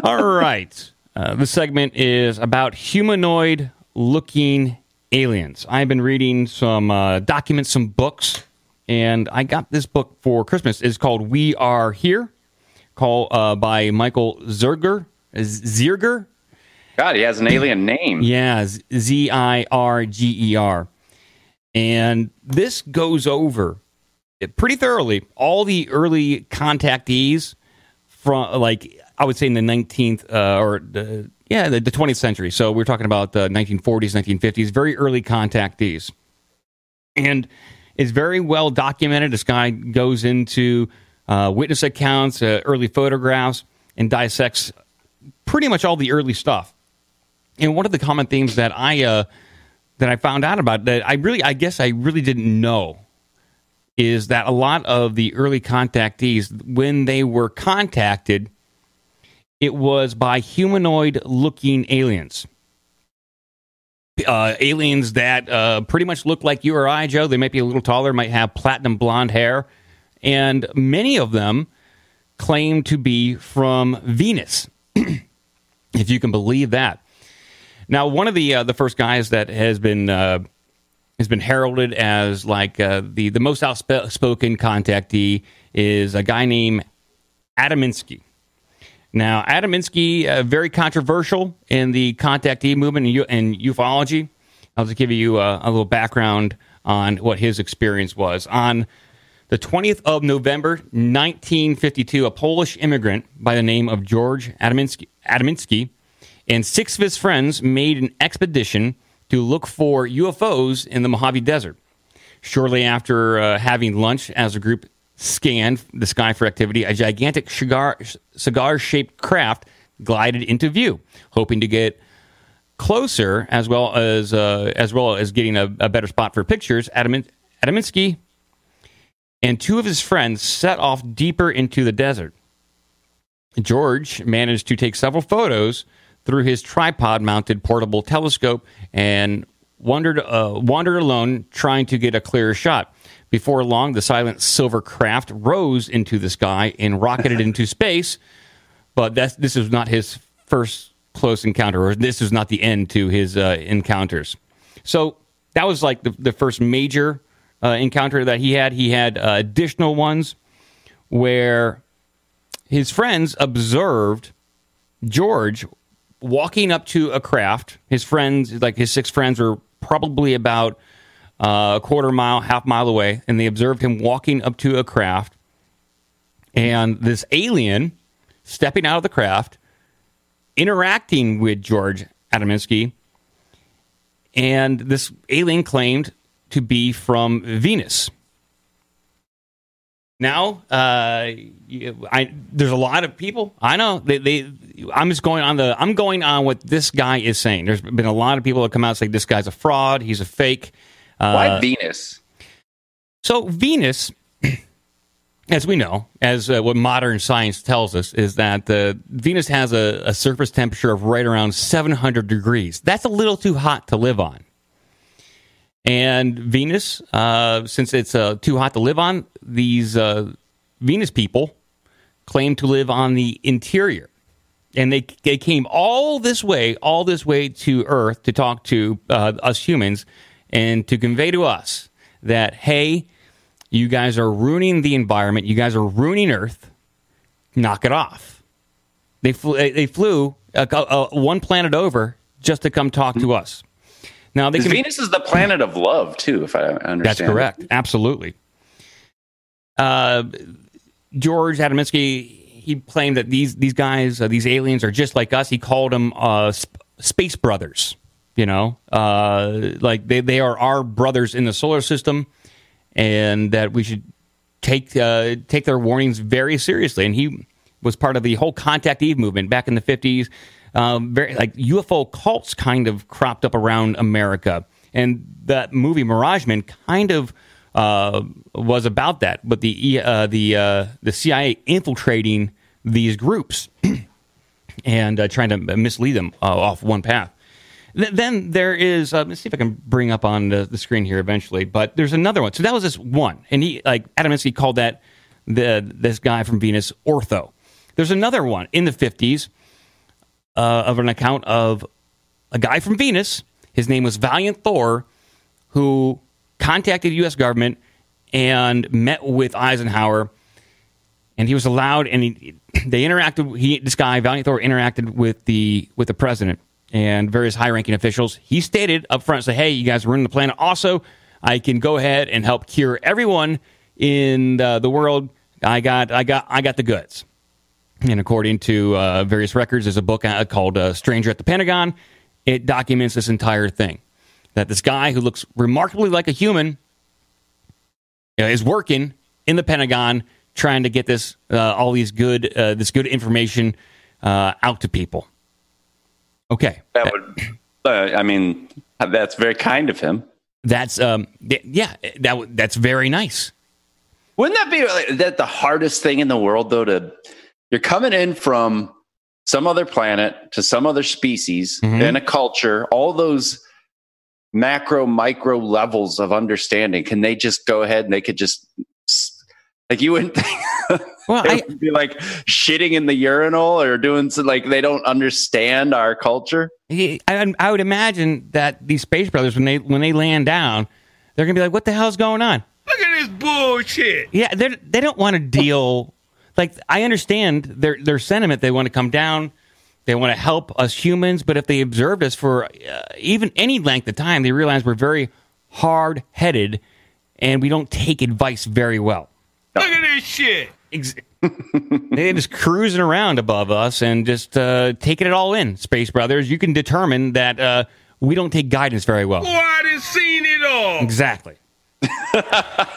All right. This segment is about humanoid-looking aliens. I've been reading some documents, some books, and I got this book for Christmas. It's called We Are Here, by Michael Zierger. God, he has an alien name. Yeah, Zirger. And this goes over pretty thoroughly all the early contactees from, like, I would say in the 19th the 20th century. So we're talking about the 1940s, 1950s, very early contactees. And it's very well documented. This guy goes into witness accounts, early photographs, and dissects pretty much all the early stuff. And one of the common themes that I found out about that I guess I really didn't know is that a lot of the early contactees, when they were contacted, it was by humanoid-looking aliens. Aliens that pretty much look like you or I, Joe. They might be a little taller, might have platinum blonde hair. And many of them claim to be from Venus, if you can believe that. Now, one of the first guys that has been heralded as like the most outspoken contactee is a guy named Adaminsky. Now, Adaminsky, very controversial in the contactee movement and ufology. I'll just give you a little background on what his experience was. On the 20th of November, 1952, a Polish immigrant by the name of George Adaminsky and 6 of his friends made an expedition to look for UFOs in the Mojave Desert. Shortly after having lunch, as a group scanned the sky for activity, a gigantic cigar-shaped craft glided into view, hoping to get closer as well as getting a better spot for pictures. Adaminsky and 2 of his friends set off deeper into the desert. George managed to take several photos through his tripod-mounted portable telescope and wandered alone, trying to get a clearer shot. Before long, the silent silver craft rose into the sky and rocketed into space. But this was not his first close encounter, or this was not the end to his encounters. So that was like the first major encounter that he had. He had additional ones where his friends observed George walking up to a craft. His friends, like his 6 friends, were probably about a quarter mile, half mile away, and they observed him walking up to a craft. And this alien stepping out of the craft, interacting with George Adaminsky, and this alien claimed to be from Venus. Now, there's a lot of people. I know I'm going on what this guy is saying. There's been a lot of people that come out and say this guy's a fraud. He's a fake. Why Venus? So Venus, as we know, as what modern science tells us, is that Venus has a surface temperature of right around 700 degrees. That's a little too hot to live on. And Venus, since it's too hot to live on, these Venus people claim to live on the interior. And they came all this way to Earth to talk to us humans and to convey to us that, hey, you guys are ruining the environment. You guys are ruining Earth. Knock it off. They flew one planet over just to come talk to us. Now, Venus is the planet of love, too, if I understand. That's correct. Absolutely. George Adaminsky, he claimed that these guys, these aliens, are just like us. He called them space brothers. You know, like they are our brothers in the solar system, and that we should take their warnings very seriously. And he was part of the whole Contactee movement back in the 50s. Very like UFO cults kind of cropped up around America, and that movie Mirageman kind of was about that. But the CIA infiltrating these groups and trying to mislead them off one path. Then there is, let's see if I can bring up on the screen here eventually, but there's another one. So that was this one, and he, like Adaminsky, called that this guy from Venus Ortho. There's another one in the 50s of an account of a guy from Venus. His name was Valiant Thor, who contacted the U.S. government and met with Eisenhower. And he was allowed, and they interacted. This guy, Valiant Thor, interacted with the president and various high-ranking officials. He stated up front, "Say, hey, you guys are ruining the planet. Also, I can go ahead and help cure everyone in the world. I got the goods." And according to various records, there's a book called "Stranger at the Pentagon." It documents this entire thing. That this guy who looks remarkably like a human is working in the Pentagon, trying to get this good information out to people. Okay, that's very kind of him. That's that's very nice. Wouldn't that be the hardest thing in the world, though? You're coming in from some other planet to some other species and a culture, all those macro, micro levels of understanding. Can they just go ahead and they could just, like, you wouldn't think well, would be like shitting in the urinal or doing like they don't understand our culture? I would imagine that these space brothers, when they land down, they're gonna be like, "What the hell's going on? Look at this bullshit." Yeah, they don't want to deal. Like, I understand their sentiment. They want to come down. They want to help us humans. But if they observed us for even any length of time, they realize we're very hard-headed and we don't take advice very well. Look at this shit. They're just cruising around above us and just taking it all in, Space Brothers. You can determine that we don't take guidance very well. Boy, I done seen it all. Exactly.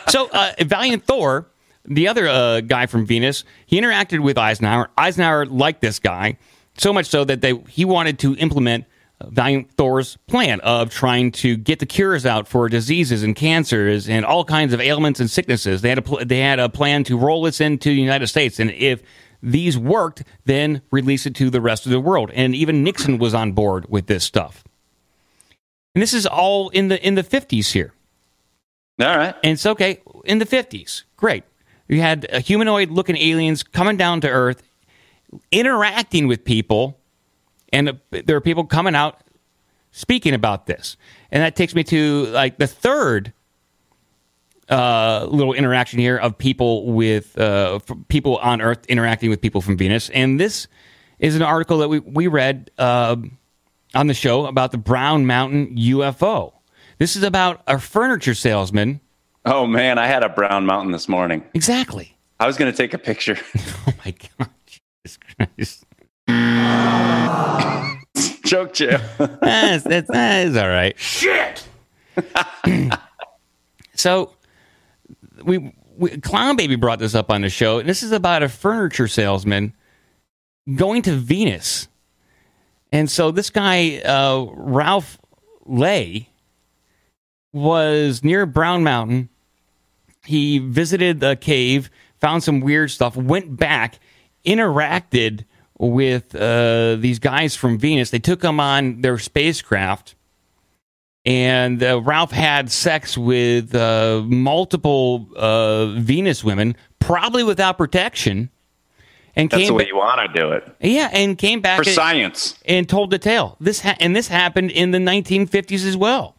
So, Valiant Thor, the other guy from Venus, he interacted with Eisenhower. Eisenhower liked this guy, so much so that he wanted to implement Valiant Thor's plan of trying to get the cures out for diseases and cancers and all kinds of ailments and sicknesses. They had a plan to roll this into the United States, and if these worked, then release it to the rest of the world. And even Nixon was on board with this stuff. And this is all in the 50s here. All right. And it's okay, in the 50s. Great. You had humanoid-looking aliens coming down to Earth, interacting with people, and there are people coming out speaking about this. And that takes me to like the third little interaction here of people with people on Earth interacting with people from Venus. And this is an article that we read on the show about the Brown Mountain UFO. This is about a furniture salesman. Oh, man, I had a Brown Mountain this morning. Exactly. I was going to take a picture. Oh, my God. Jesus Christ. Joke, Jim. That's all right. Shit! So, we Clown Baby brought this up on the show. And this is about a furniture salesman going to Venus. And so this guy, Ralph Lael, was near Brown Mountain. He visited the cave, found some weird stuff, went back, interacted with these guys from Venus. They took him on their spacecraft, and Ralph had sex with multiple Venus women, probably without protection. And that's the way you want to do it. Yeah, and came back for science and told the tale. This happened in the 1950s as well.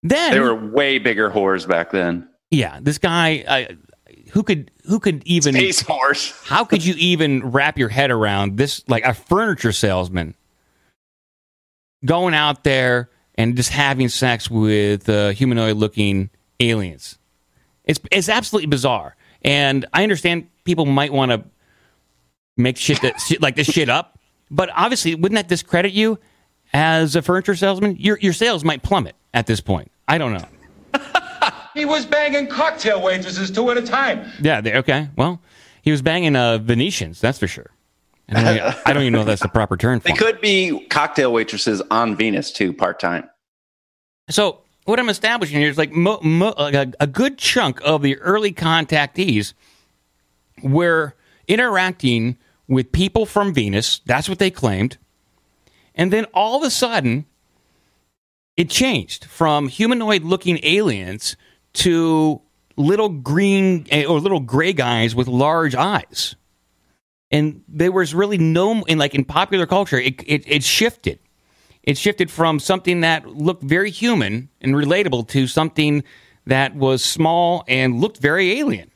Then they were way bigger whores back then. Yeah, this guy who could even space horse. How could you even wrap your head around this? Like a furniture salesman going out there and just having sex with humanoid-looking aliens. It's absolutely bizarre, and I understand people might want to make shit like this shit up, but obviously, wouldn't that discredit you as a furniture salesman? Your sales might plummet at this point. I don't know. He was banging cocktail waitresses 2 at a time. Yeah, okay. Well, he was banging Venetians, that's for sure. I don't even know if that's the proper term for They could be cocktail waitresses on Venus, too, part-time. So what I'm establishing here is like a good chunk of the early contactees were interacting with people from Venus. That's what they claimed. And then all of a sudden, it changed from humanoid-looking aliens to little green or little gray guys with large eyes. And there was really no, in popular culture, it shifted. It shifted from something that looked very human and relatable to something that was small and looked very alien.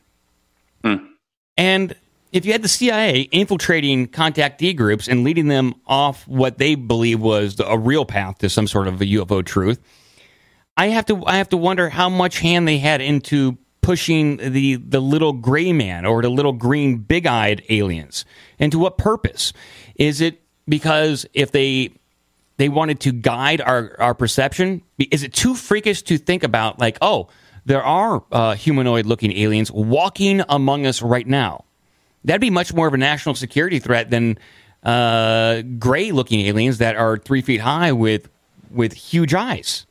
And if you had the CIA infiltrating contactee groups and leading them off what they believe was a real path to some sort of a UFO truth, I have to wonder how much hand they had into pushing the little gray man or the little green big-eyed aliens. And to what purpose? Is it because if they wanted to guide our perception? Is it too freakish to think about, like, oh, there are humanoid-looking aliens walking among us right now? That'd be much more of a national security threat than gray-looking aliens that are 3 feet high with huge eyes.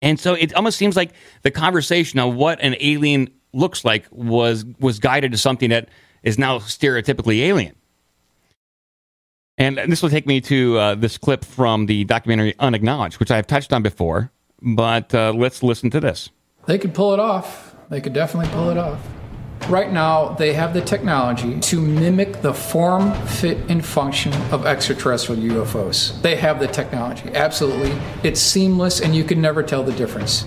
And so it almost seems like the conversation on what an alien looks like was guided to something that is now stereotypically alien. And this will take me to this clip from the documentary Unacknowledged, which I have touched on before, but let's listen to this. They could pull it off. They could definitely pull it off. Right now, they have the technology to mimic the form, fit, and function of extraterrestrial UFOs. They have the technology, absolutely. It's seamless, and you can never tell the difference.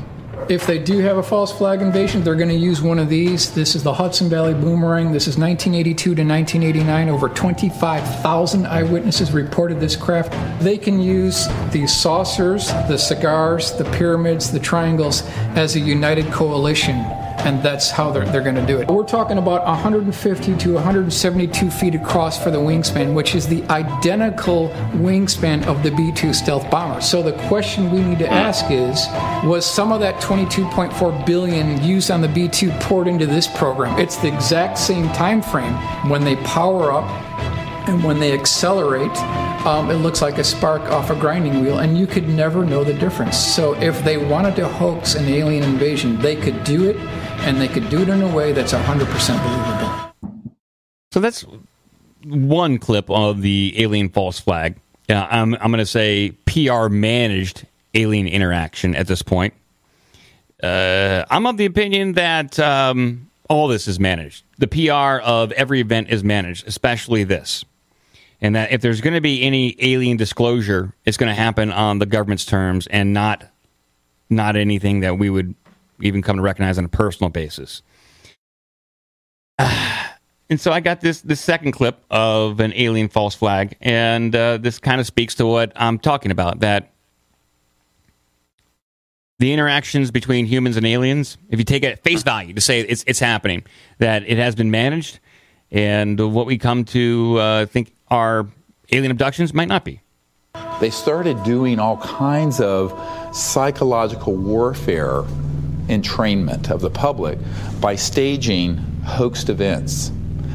If they do have a false flag invasion, they're going to use one of these. This is the Hudson Valley Boomerang. This is 1982 to 1989. Over 25,000 eyewitnesses reported this craft. They can use the saucers, the cigars, the pyramids, the triangles as a united coalition. And that's how they're going to do it. We're talking about 150 to 172 feet across for the wingspan, which is the identical wingspan of the B-2 stealth bomber. So the question we need to ask is, was some of that $22.4 billion used on the B-2 poured into this program? It's the exact same time frame. When they power up and when they accelerate, it looks like a spark off a grinding wheel, and you could never know the difference. So if they wanted to hoax an alien invasion, they could do it, and they could do it in a way that's 100% believable. So that's one clip of the alien false flag. I'm going to say PR managed alien interaction at this point. I'm of the opinion that all this is managed. The PR of every event is managed, especially this. And that if there's going to be any alien disclosure, it's going to happen on the government's terms and not anything that we would even come to recognize on a personal basis. And so I got this second clip of an alien false flag, and this kind of speaks to what I'm talking about, that the interactions between humans and aliens, if you take it at face value to say it's happening, that it has been managed, and what we come to think are alien abductions might not be. They started doing all kinds of psychological warfare entrainment of the public by staging hoaxed events,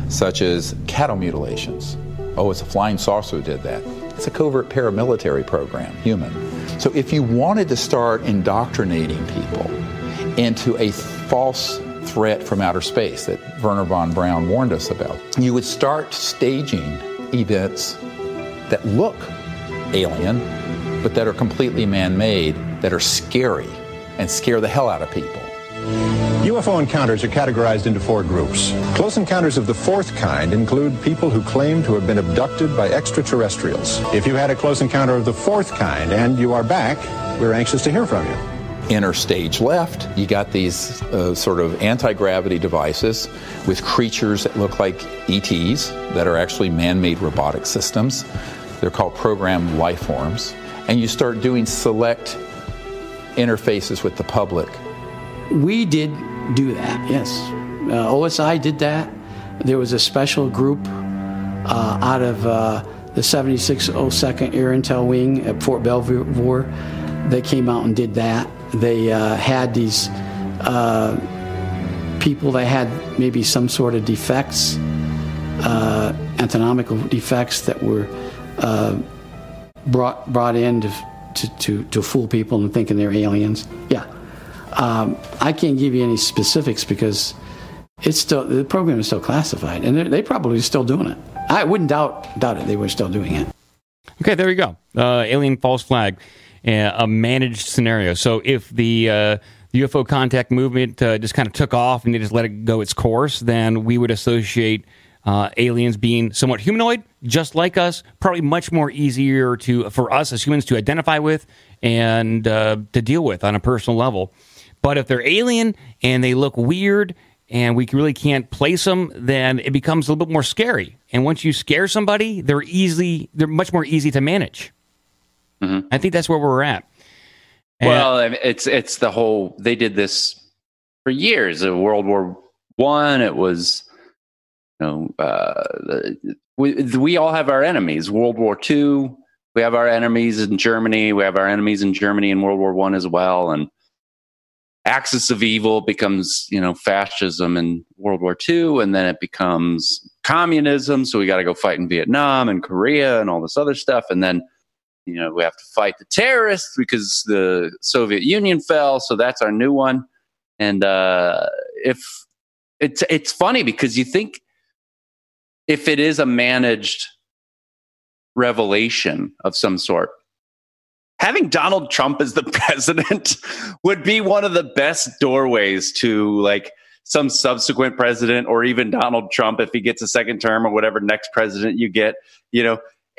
such as cattle mutilations. Oh, it's a flying saucer who did that. It's a covert paramilitary program, human. So if you wanted to start indoctrinating people into a false threat from outer space that Wernher von Braun warned us about, you would start staging events that look alien, but that are completely man-made, that are scary and scare the hell out of people. UFO encounters are categorized into 4 groups. Close encounters of the 4th kind include people who claim to have been abducted by extraterrestrials. If you had a close encounter of the 4th kind and you are back, we're anxious to hear from you. Inner stage left, you got these sort of anti-gravity devices with creatures that look like ETs that are actually man-made robotic systems. They're called programmed life forms. And you start doing select interfaces with the public. We did do that, yes. OSI did that. There was a special group out of the 7602nd Air Intel Wing at Fort Belvoir. They came out and did that. They had these people that had maybe some sort of defects, anatomical defects that were brought in to fool people into thinking they're aliens. Yeah. I can't give you any specifics because the program is still classified, and they probably still doing it. I wouldn't doubt it. They were still doing it. Okay, there we go. Alien false flag, a managed scenario. So if the UFO contact movement just kind of took off and they just let it go its course, then we would associate aliens being somewhat humanoid, just like us, probably much more easier for us as humans to identify with and to deal with on a personal level. But if they're alien and they look weird and we really can't place them, then it becomes a little bit more scary. And once you scare somebody, they're much more easy to manage. Mm-hmm. I think that's where we're at. Well, it's the whole. They did this for years. Of World War I, it was, we all have our enemies. World War II, we have our enemies in Germany. We have our enemies in Germany in World War I as well. And axis of evil becomes, fascism in World War II, and then it becomes communism. So we got to go fight in Vietnam and Korea and all this other stuff. And then, we have to fight the terrorists because the Soviet Union fell. So that's our new one. And if it's funny because you think if it is a managed revelation of some sort, having Donald Trump as the president would be one of the best doorways to like some subsequent president, or even Donald Trump if he gets a second term, or whatever next president you get,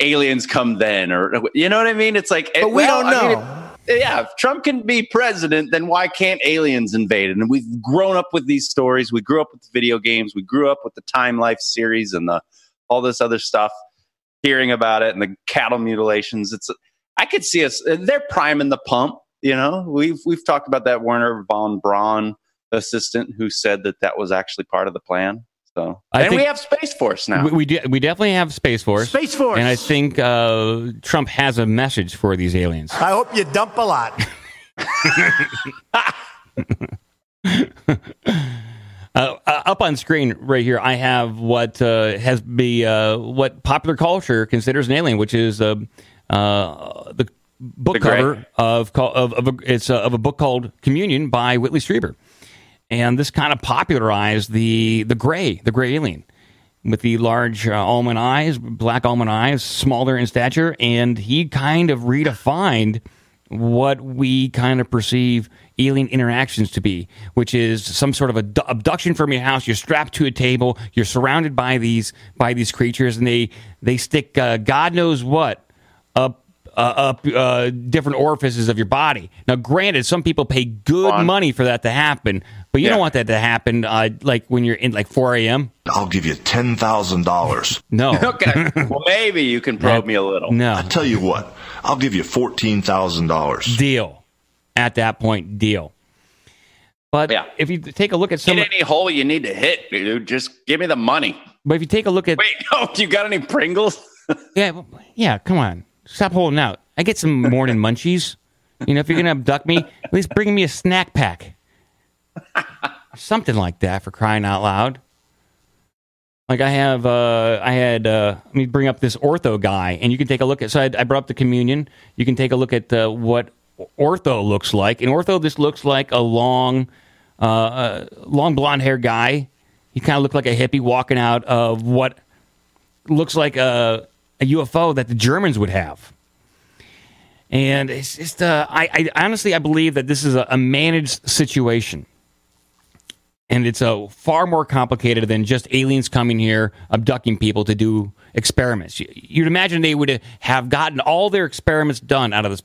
aliens come then, or you know what I mean? It's like, but we don't know. If Trump can be president, then why can't aliens invade it? And we've grown up with these stories. We grew up with video games. We grew up with the Time Life series and all this other stuff, hearing about it and the cattle mutilations. I could see us. They're priming the pump. We've talked about that Werner von Braun assistant who said that was actually part of the plan. So, and we have Space Force now. We definitely have Space Force. Space Force. And I think Trump has a message for these aliens. I hope you dump a lot. Up on screen right here, I have what what popular culture considers an alien, which is the book cover of a book called Communion by Whitley Strieber. And this kind of popularized the gray alien with the large almond eyes, black almond eyes, smaller in stature. And he kind of redefined what we kind of perceive alien interactions to be, which is some sort of abduction from your house. You're strapped to a table. You're surrounded by these creatures, and they stick God knows what up different orifices of your body. Now, granted, some people pay good money for that to happen, but you don't want that to happen like when you're in like 4 a.m. I'll give you $10,000. No. Okay. Well, maybe you can probe me a little. No. I tell you what, I'll give you $14,000. Deal. At that point, deal. But if you take a look at some... Hit any hole you need to hit, dude. Just give me the money. But if you take a look at... Wait, no, you got any Pringles? Yeah, come on. Stop holding out. I get some morning munchies. If you're going to abduct me, at least bring me a snack pack. Something like that, for crying out loud. Like I had, let me bring up this ortho guy, and you can take a look at, so I brought up the Communion. You can take a look at what ortho looks like. In ortho, this looks like a long blonde hair guy. He kind of looked like a hippie walking out of what looks like a UFO that the Germans would have. And it's just, I honestly, I believe that this is a managed situation. And it's far more complicated than just aliens coming here, abducting people to do experiments. You'd imagine they would have gotten all their experiments done out of this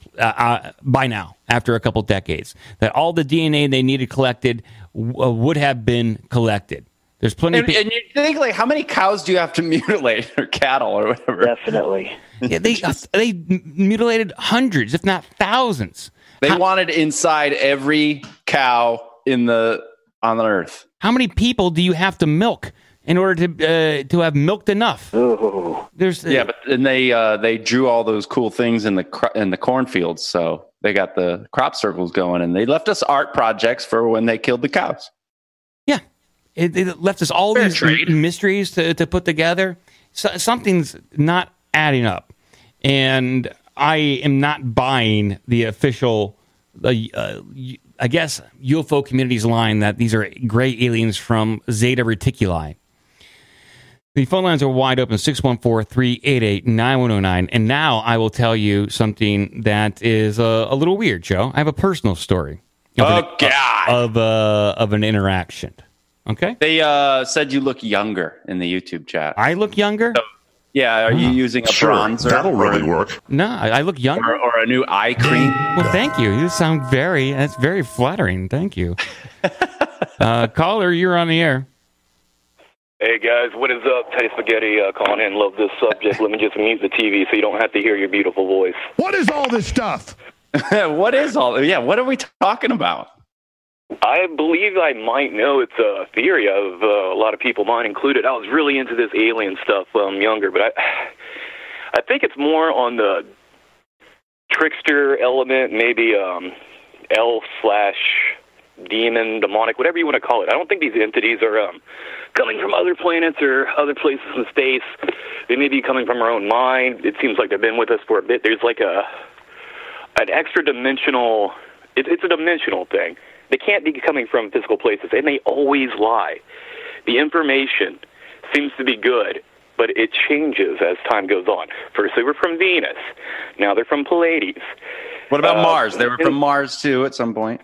by now, after a couple decades. That all the DNA they needed collected would have been collected. There's plenty of people. And you think, like, how many cows do you have to mutilate, or cattle, or whatever? Definitely. Yeah, they mutilated hundreds, if not thousands. They wanted inside every cow on Earth. How many people do you have to milk in order to have milked enough? Ooh. But and they drew all those cool things in the cornfields, so they got the crop circles going, and they left us art projects for when they killed the cows. Yeah, it left us all these mysteries to put together. So, something's not adding up, and I am not buying the official. I guess UFO community's line that these are gray aliens from Zeta Reticuli. The phone lines are wide open, 614-388-9109. And now I will tell you something that is a little weird, Joe. I have a personal story. Of an interaction. Okay. They said you look younger in the YouTube chat. I look younger? So, yeah, are you using a bronzer? That'll really work. No, I look younger. Or a new eye cream? Well, thank you. You sound that's very flattering. Thank you. Caller, you're on the air. Hey guys, what is up? Teddy Spaghetti calling in. Love this subject. Let me just mute the TV so you don't have to hear your beautiful voice. What is all this stuff? What are we talking about? I believe I might know it's a theory of a lot of people, mine included. I was really into this alien stuff younger, but I think it's more on the trickster element, maybe elf/demon, demonic, whatever you want to call it. I don't think these entities are coming from other planets or other places in space. They may be coming from our own mind. It seems like they've been with us for a bit. There's like an extra dimensional. It's a dimensional thing. They can't be coming from physical places, and they always lie. The information seems to be good, but it changes as time goes on. First, they were from Venus. Now they're from Pleiades. What about Mars? They were from Mars, too, at some point.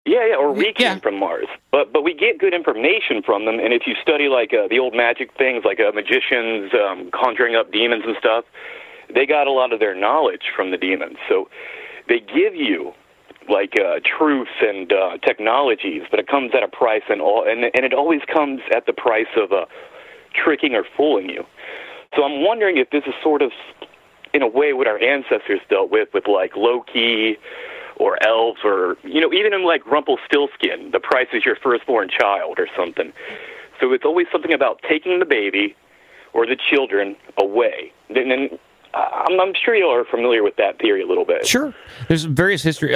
Yeah, or we came from Mars. But we get good information from them, and if you study, like, the old magic things, like magicians conjuring up demons and stuff, they got a lot of their knowledge from the demons. So they give you like truth and technologies, but it comes at a price, and it always comes at the price of tricking or fooling you. So I'm wondering if this is sort of, in a way, what our ancestors dealt with like Loki or elves, or even in like Rumpelstiltskin, the price is your firstborn child or something. So it's always something about taking the baby or the children away. And I'm sure you are familiar with that theory a little bit. Sure. There's various history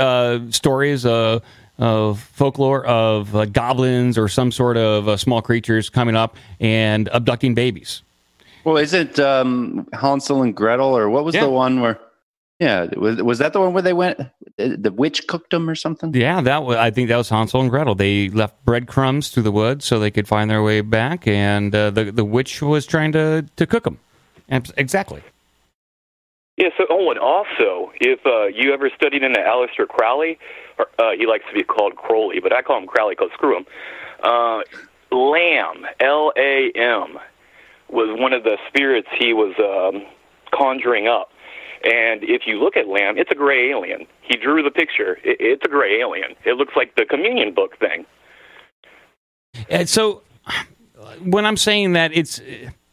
stories of folklore of goblins or some sort of small creatures coming up and abducting babies. Well, is it Hansel and Gretel, or what was the one where? Yeah, was that the one where they went? The witch cooked them or something? Yeah, I think that was Hansel and Gretel. They left breadcrumbs through the woods so they could find their way back, and the witch was trying to cook them. Exactly. Yeah, so Owen, also, if you ever studied into Aleister Crowley, or, he likes to be called Crowley, but I call him Crowley because screw him. Lam, Lam, was one of the spirits he was conjuring up. And if you look at Lam, it's a gray alien. He drew the picture. It's a gray alien. It looks like the communion book thing. And so when I'm saying that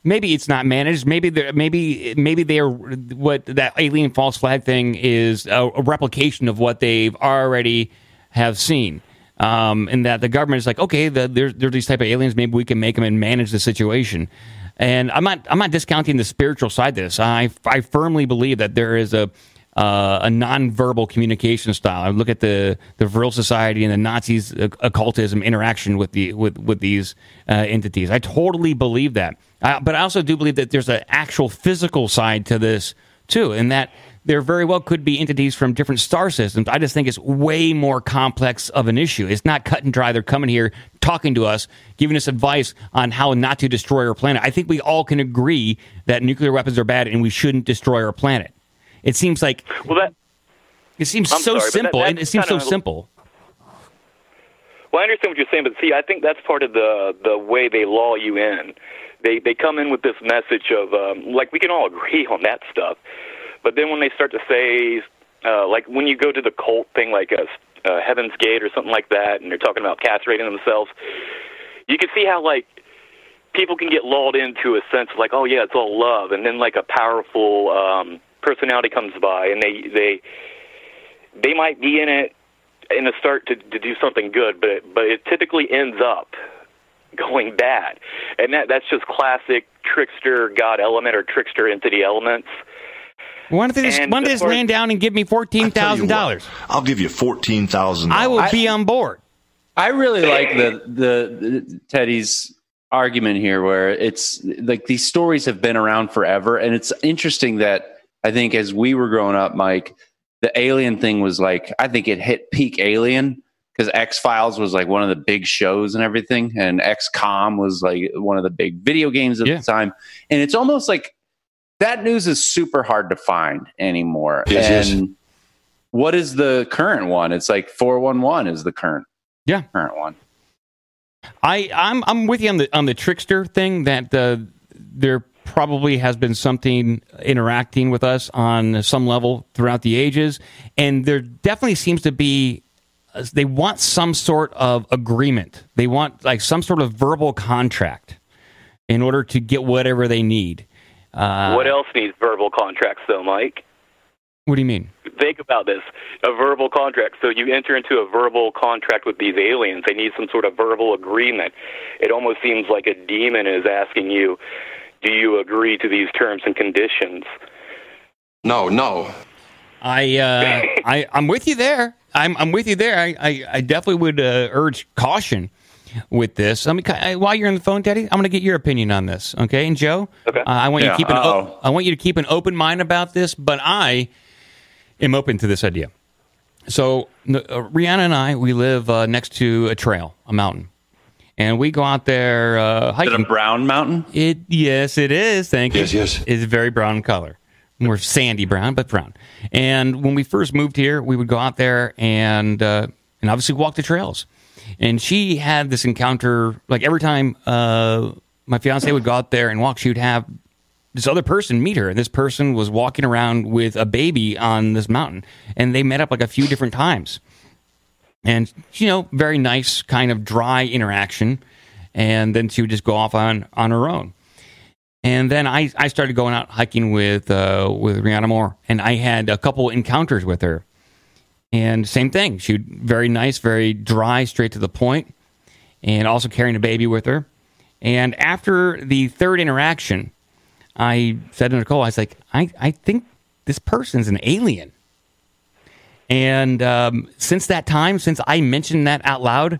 maybe it's not managed. Maybe they're what that alien false flag thing is a replication of what they've already have seen, and that the government is like, okay, there's these type of aliens. Maybe we can make them and manage the situation. And I'm not discounting the spiritual side of this. I firmly believe that there is a nonverbal communication style. I look at the Vril Society and the Nazis' occultism interaction with these entities. I totally believe that. But I also do believe that there's an actual physical side to this, too, and that there very well could be entities from different star systems. I just think it's way more complex of an issue. It's not cut and dry. They're coming here, talking to us, giving us advice on how not to destroy our planet. I think we all can agree that nuclear weapons are bad and we shouldn't destroy our planet. It seems like... it seems so simple, and it seems so simple. Well, I understand what you're saying, but see, I think that's part of the way they lull you in. They come in with this message of, like, we can all agree on that stuff. But then when they start to say, like, when you go to the cult thing, like Heaven's Gate or something like that, and they're talking about castrating themselves, you can see how, like, people can get lulled into a sense of, like, oh, yeah, it's all love. And then, like, a powerful personality comes by, and they might be in it in the start to do something good, but it typically ends up going bad. And that's just classic trickster god element or trickster entity elements. Why don't they just land down and give me $14,000? I'll give you $14,000. I will be on board. I really like the Teddy's argument here, where it's like these stories have been around forever, and it's interesting that I think as we were growing up, Mike, the alien thing was like, I think it hit peak alien because X-Files was like one of the big shows and everything, and XCOM was like one of the big video games at the time, and it's almost like that news is super hard to find anymore. And what is the current one? It's like 411 is the current one. I'm with you on the trickster thing, that there probably has been something interacting with us on some level throughout the ages, and there definitely seems to be, they want some sort of agreement. They want like some sort of verbal contract in order to get whatever they need. What else needs verbal contracts, though, Mike? What do you mean? Think about this. A verbal contract. So you enter into a verbal contract with these aliens. They need some sort of verbal agreement. It almost seems like a demon is asking you, do you agree to these terms and conditions? No. I'm with you there. I'm with you there. I definitely would urge caution with this. I mean, while you're on the phone, Teddy, I'm going to get your opinion on this. Okay, and Joe, okay. I want you to keep an open mind about this, but I am open to this idea. So Rihanna and I, we live next to a trail, a mountain, and we go out there hiking. Is it a brown mountain? Yes, it is. Thank you. Yes. It's very brown in color. More sandy brown, but brown. And when we first moved here, we would go out there and obviously walk the trails. And she had this encounter, like every time my fiance would go out there and walk, she would have this other person meet her. And this person was walking around with a baby on this mountain. And they met up like a few different times. And, very nice kind of dry interaction. And then she would just go off on her own. And then I started going out hiking with Rihanna Moore. And I had a couple encounters with her. And same thing. She was very nice, very dry, straight to the point, and also carrying a baby with her. And after the third interaction, I said to Nicole, I was like, I think this person's an alien. And since that time, since I mentioned that out loud,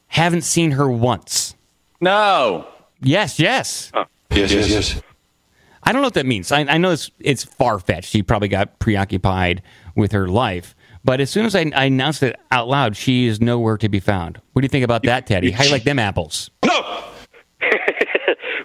haven't seen her once. No. Yes. Yes. I don't know what that means. I know it's far-fetched. She probably got preoccupied with her life. But as soon as I announced it out loud, she is nowhere to be found. What do you think about that, Teddy? How do you like them apples? No.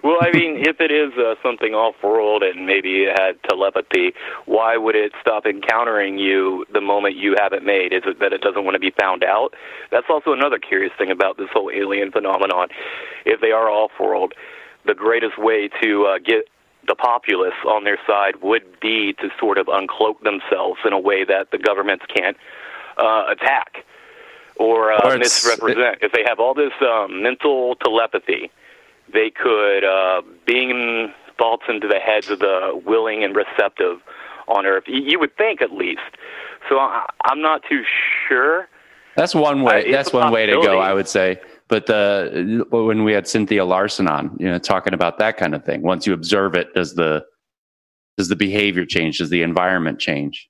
Well, I mean, if it is something off-world and maybe it had telepathy, why would it stop encountering you the moment you have it made? Is it that it doesn't want to be found out? That's also another curious thing about this whole alien phenomenon. If they are off-world, the greatest way to get the populace on their side would be to sort of uncloak themselves in a way that the governments can't attack or misrepresent. If they have all this mental telepathy, they could beam thoughts into the heads of the willing and receptive on Earth. You would think, at least. So I'm not too sure. That's one way. That's one way to go, I would say. But when we had Cynthia Larson on, talking about that kind of thing, once you observe it, does the behavior change? Does the environment change?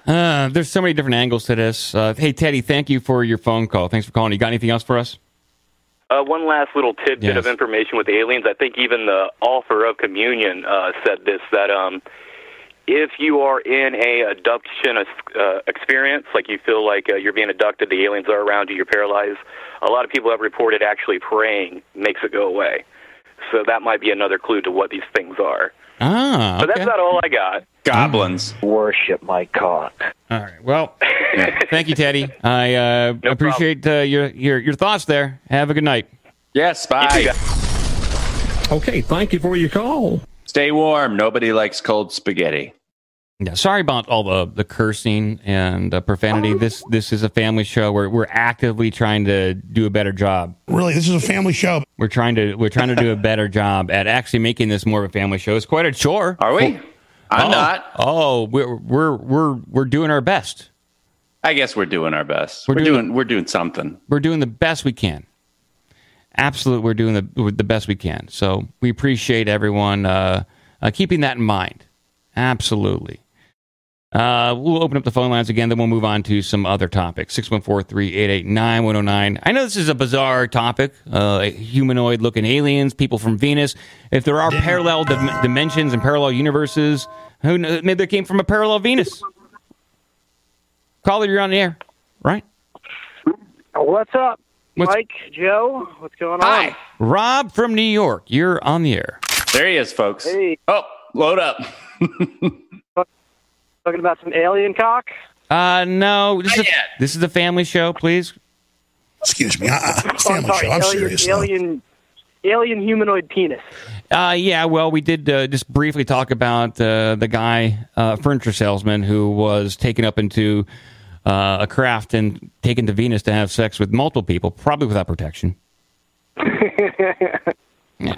There's so many different angles to this. Hey, Teddy, thank you for your phone call. Thanks for calling. You got anything else for us? One last little tidbit of information with aliens. I think even the author of Communion said this, that if you are in a abduction experience, like you feel like you're being abducted, the aliens are around you, you're paralyzed, a lot of people have reported actually praying makes it go away. So that might be another clue to what these things are. Ah, okay. But that's not all I got. Goblins. Worship my cock. All right. Well, thank you, Teddy. I appreciate your thoughts there. Have a good night. Yes, bye. Okay, thank you for your call. Stay warm. Nobody likes cold spaghetti. Yeah, sorry about all the cursing and profanity. This is a family show. We're actively trying to do a better job. Really, this is a family show. We're trying to do a better job at actually making this more of a family show. It's quite a chore. Are we? I'm not. Oh, we're doing our best. I guess we're doing our best. We're doing something. We're doing the best we can. Absolutely, we're doing the best we can. So we appreciate everyone keeping that in mind. Absolutely. We'll open up the phone lines again, then we'll move on to some other topics. 614-388-9109. I know this is a bizarre topic, humanoid-looking aliens, people from Venus. If there are parallel dimensions and parallel universes, who knows? Maybe they came from a parallel Venus. Caller, you're on the air, right? What's up, Mike, Joe? What's going on? Hi. Rob from New York. You're on the air. There he is, folks. Hey. Oh, load up. Talking about some alien cock? No. This is a family show, please. Excuse me. Family show. I'm serious. Alien humanoid penis. Yeah, well, we did just briefly talk about the guy, furniture salesman, who was taken up into a craft and taken to Venus to have sex with multiple people, probably without protection. Yeah.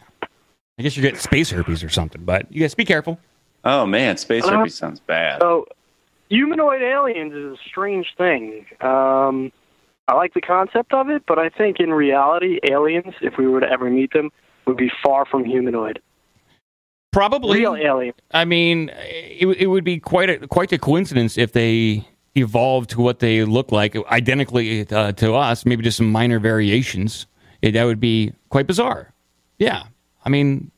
I guess you get space herpes or something, but you guys be careful. Oh, man, space herpes sounds bad. So, humanoid aliens is a strange thing. I like the concept of it, but I think in reality, aliens, if we were to ever meet them, would be far from humanoid. Probably. Real alien. I mean, it would be quite a coincidence if they evolved to what they look like, identically to us, maybe just some minor variations. That would be quite bizarre. Yeah. I mean,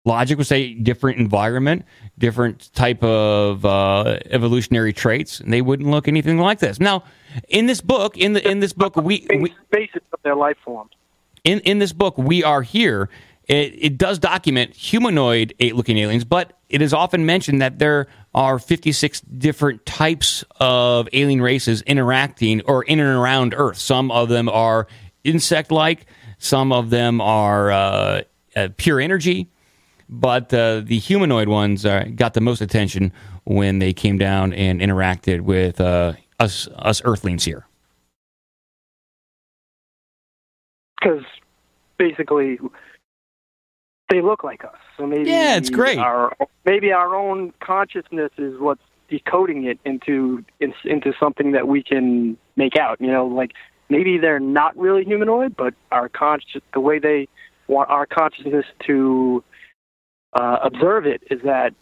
logic would say different environment, different type of evolutionary traits, and they wouldn't look anything like this. Now, in this book, we basis of their life form. In this book, We Are Here, it does document humanoid-looking aliens, but it is often mentioned that there are 56 different types of alien races interacting or in and around Earth. Some of them are insect-like, some of them are pure energy, but the humanoid ones got the most attention when they came down and interacted with us Earthlings here. Because basically, they look like us. So maybe it's great. Maybe our own consciousness is what's decoding it into something that we can make out. You know, like maybe they're not really humanoid, but the way they want our consciousness to observe it is that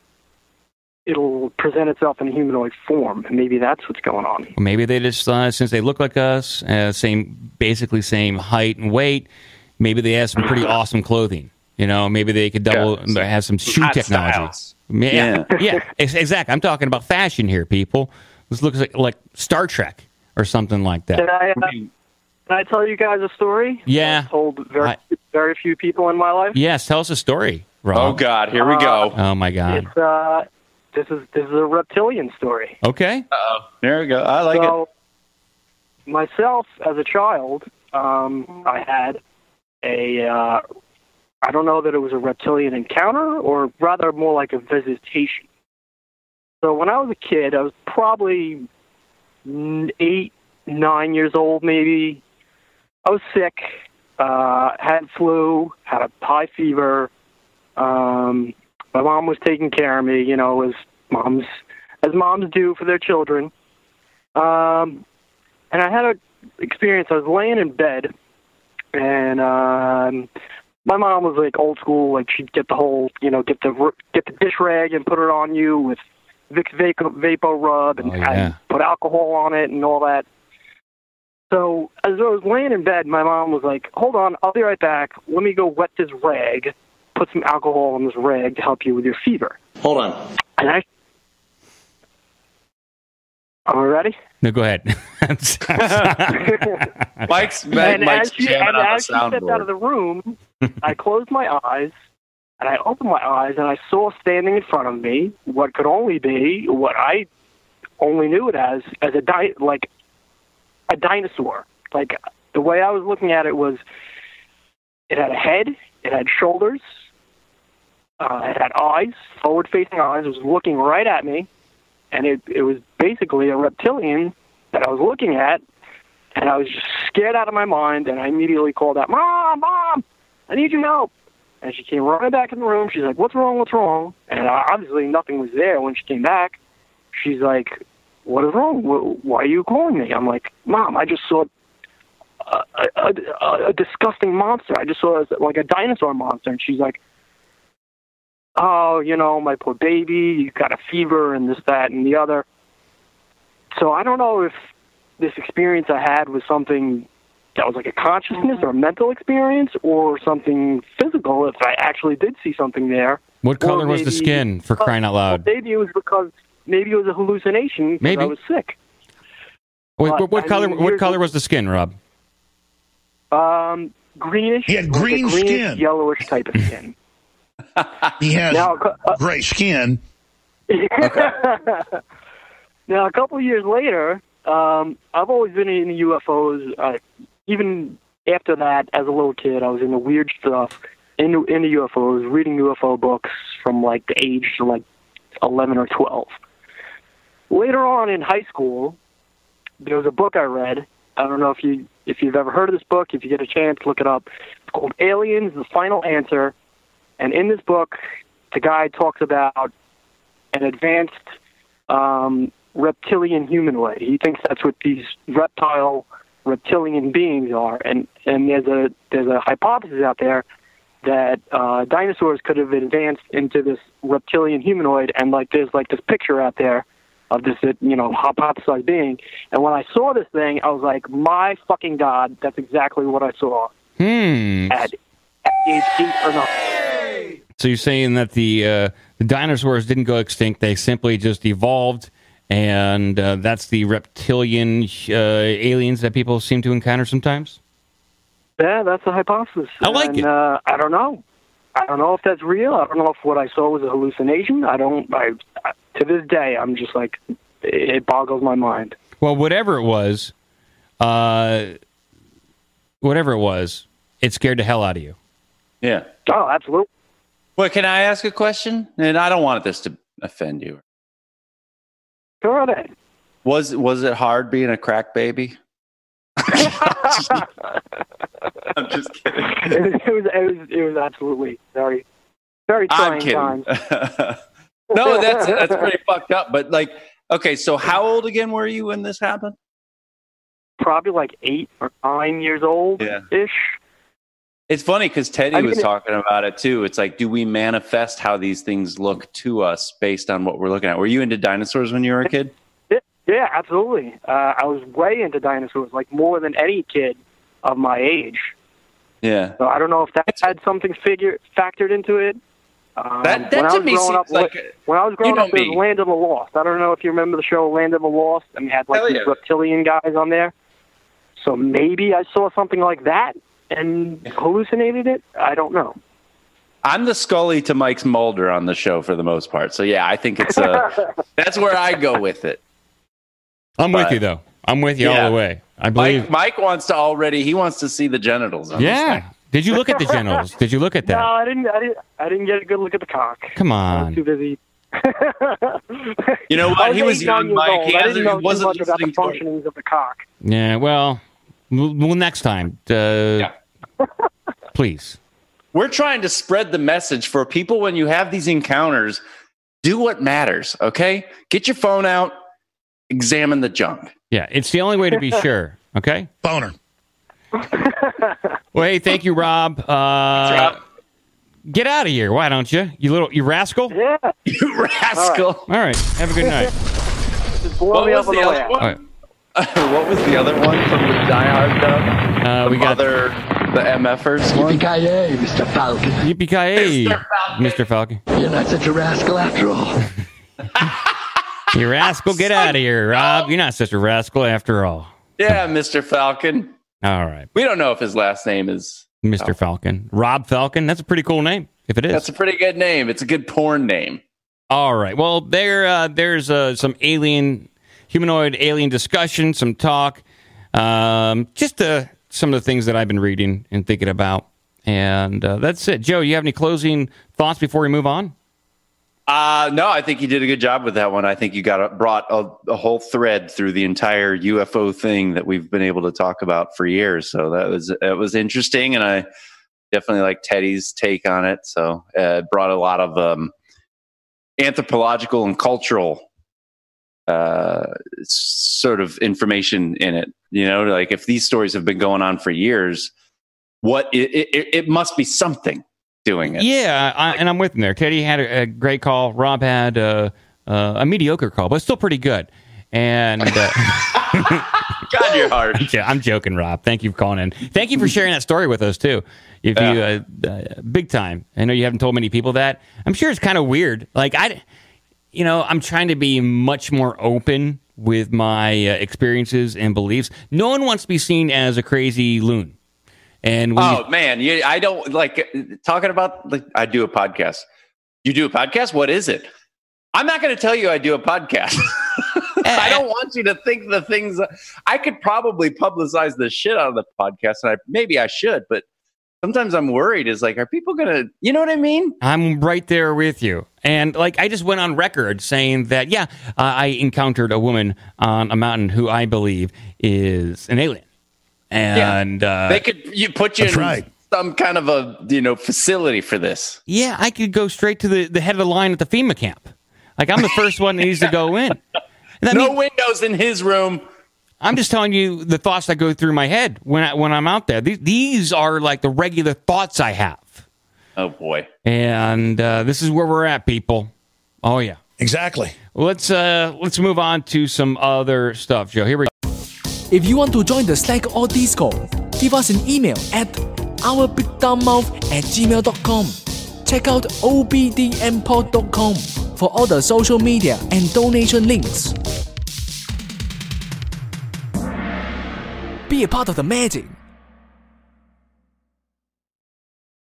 it'll present itself in a humanoid form. And maybe that's what's going on. Maybe they just, since they look like us, basically same height and weight, maybe they have some pretty awesome clothing. You know, maybe they could have some shoe technology. Yeah, exactly. I'm talking about fashion here, people. This looks like Star Trek or something like that. Can I tell you guys a story? Yeah. I've told very few people in my life. Yes, tell us a story, Rob. Oh, God, here we go. Oh, my God. This is a reptilian story. Okay. Uh-oh. There we go. I like it. Myself, as a child, I had I don't know that it was a reptilian encounter, or rather more like a visitation. So when I was a kid, I was probably 8, 9 years old, maybe. I was sick, had flu, had a high fever. My mom was taking care of me, you know, as moms do for their children. And I had an experience. I was laying in bed, and my mom was like old school. Like she'd get the whole, you know, get the dish rag and put it on you with Vicks Vapo Rub and put alcohol on it and all that. So as I was laying in bed, my mom was like, "Hold on, I'll be right back. Let me go wet this rag, put some alcohol on this rag to help you with your fever." Hold on. And are we ready? No, go ahead. Mike's as she jamming on the stepped out soundboard. of the room, I closed my eyes, and I opened my eyes, and I saw standing in front of me what could only be what I only knew it as a dinosaur. Like, the way I was looking at it was, it had a head, it had shoulders, it had eyes, forward-facing eyes. It was looking right at me, and it was basically a reptilian that I was looking at, and I was just scared out of my mind, and I immediately called out, "Mom, Mom, I need your help." And she came running back in the room. She's like, "What's wrong? What's wrong?" And obviously nothing was there when she came back. She's like, "What is wrong? Why are you calling me?" I'm like, "Mom, I just saw a disgusting monster. I just saw like a dinosaur monster." And she's like, "Oh, you know, my poor baby, you got a fever and this, that, and the other." So I don't know if this experience I had was something that was like a consciousness or a mental experience, or something physical, if I actually did see something there. What color was the skin, for crying out loud? Maybe it was a hallucination because I was sick. What color was the skin, Rob? Greenish. He had green skin. Yellowish type of skin. He has gray skin. Now, a couple of years later, I've always been in UFOs. even after that, as a little kid, I was into weird stuff, into UFOs, reading UFO books from like the age of like 11 or 12. Later on in high school, there was a book I read. I don't know if you've ever heard of this book. If you get a chance, look it up. It's called Aliens: The Final Answer. And in this book, the guy talks about an advanced reptilian humanoid. He thinks that's what these reptilian beings are. And there's a hypothesis out there that dinosaurs could have advanced into this reptilian humanoid, and like there's like this picture out there of this, hypothesized being. And when I saw this thing, I was like, my fucking God, that's exactly what I saw. At age 8 or 9. So you're saying that the dinosaurs didn't go extinct; they simply just evolved, and that's the reptilian aliens that people seem to encounter sometimes? Yeah, that's a hypothesis. I like it. I don't know. I don't know if that's real. I don't know if what I saw was a hallucination. To this day, I'm just like, it boggles my mind. Well, whatever it was, it scared the hell out of you. Yeah. Oh, absolutely. Well, can I ask a question? And I don't want this to offend you. Go ahead. Was it hard being a crack baby? I'm just kidding. It was absolutely very, very trying times. No, that's pretty fucked up. But like, okay, so how old again were you when this happened? Probably like 8 or 9 years old ish. It's funny because Teddy was talking about it too. It's like, do we manifest how these things look to us based on what we're looking at? Were you into dinosaurs when you were a kid? Yeah, absolutely. I was way into dinosaurs, like more than any kid of my age. Yeah. So I don't know if that had something factored into it. That to me seems like when I was growing up, there was Land of the Lost. I don't know if you remember the show Land of the Lost, and we had like these reptilian guys on there. So maybe I saw something like that and hallucinated it. I don't know. I'm the Scully to Mike's Mulder on the show for the most part. So yeah, I think it's that's where I go with it. I'm with you though. I'm with you all the way. I believe Mike wants to see the genitals. Did you look at the genitals? Did you look at that? No, I didn't get a good look at the cock. Come on. I was too busy. You know what? He was young, Mike. He wasn't much about the functionings of the cock. Yeah, well, next time. Please. We're trying to spread the message for people when you have these encounters. Do what matters, okay? Get your phone out. Examine the junk. Yeah, it's the only way to be sure, okay? Boner. Well, hey, thank you, Rob. Get out of here, why don't you? You rascal? Yeah. You rascal. All right, have a good night. Just blow me up on the way out. Right. What was the other one from the Die Hard dub? We got the MFers one? Yippee-ki-yay, Mr. Falcon. Yippee-ki-yay, Mr. Falcon. You're not such a rascal after all. You rascal, get out of here, Rob. You're not such a rascal after all. Yeah, Mr. Falcon. All right. We don't know if his last name is Mr. Falcon. Rob Falcon. That's a pretty cool name, if it is. That's a pretty good name. It's a good porn name. All right. Well, there's some humanoid alien discussion, some talk, just some of the things that I've been reading and thinking about. And that's it. Joe, you have any closing thoughts before we move on? No, I think you did a good job with that one. I think you brought a whole thread through the entire UFO thing that we've been able to talk about for years. So that was interesting, and I definitely like Teddy's take on it. So it brought a lot of anthropological and cultural sort of information in it. You know, like if these stories have been going on for years, it must be something doing it. Yeah, and I'm with him there. Teddy had a great call. Rob had a mediocre call, but still pretty good. And God, you're hard. I'm joking, Rob. Thank you for calling in. Thank you for sharing that story with us too. You big time. I know you haven't told many people that. I'm sure it's kind of weird. Like I'm trying to be much more open with my experiences and beliefs. No one wants to be seen as a crazy loon. And I don't like talking about. Like, I do a podcast. You do a podcast? What is it? I'm not going to tell you I do a podcast. I don't want you to think the things. I could probably publicize the shit out of the podcast, and maybe I should, but sometimes I'm worried. Is like, are people gonna? You know what I mean? I'm right there with you. And like, I just went on record saying that, I encountered a woman on a mountain who I believe is an alien, and they could put you in some kind of a facility for this. Yeah, I could go straight to the head of the line at the FEMA camp. Like, I'm the first one that needs to go in. No windows in his room. I'm just telling you the thoughts that go through my head when I'm out there. These are like the regular thoughts I have. Oh boy! And this is where we're at, people. Oh yeah, exactly. Let's move on to some other stuff, Joe. Here we go. If you want to join the Slack or Discord, give us an email at ourbigdumbmouth@gmail.com. Check out obdmpod.com for all the social media and donation links. Be a part of the magic.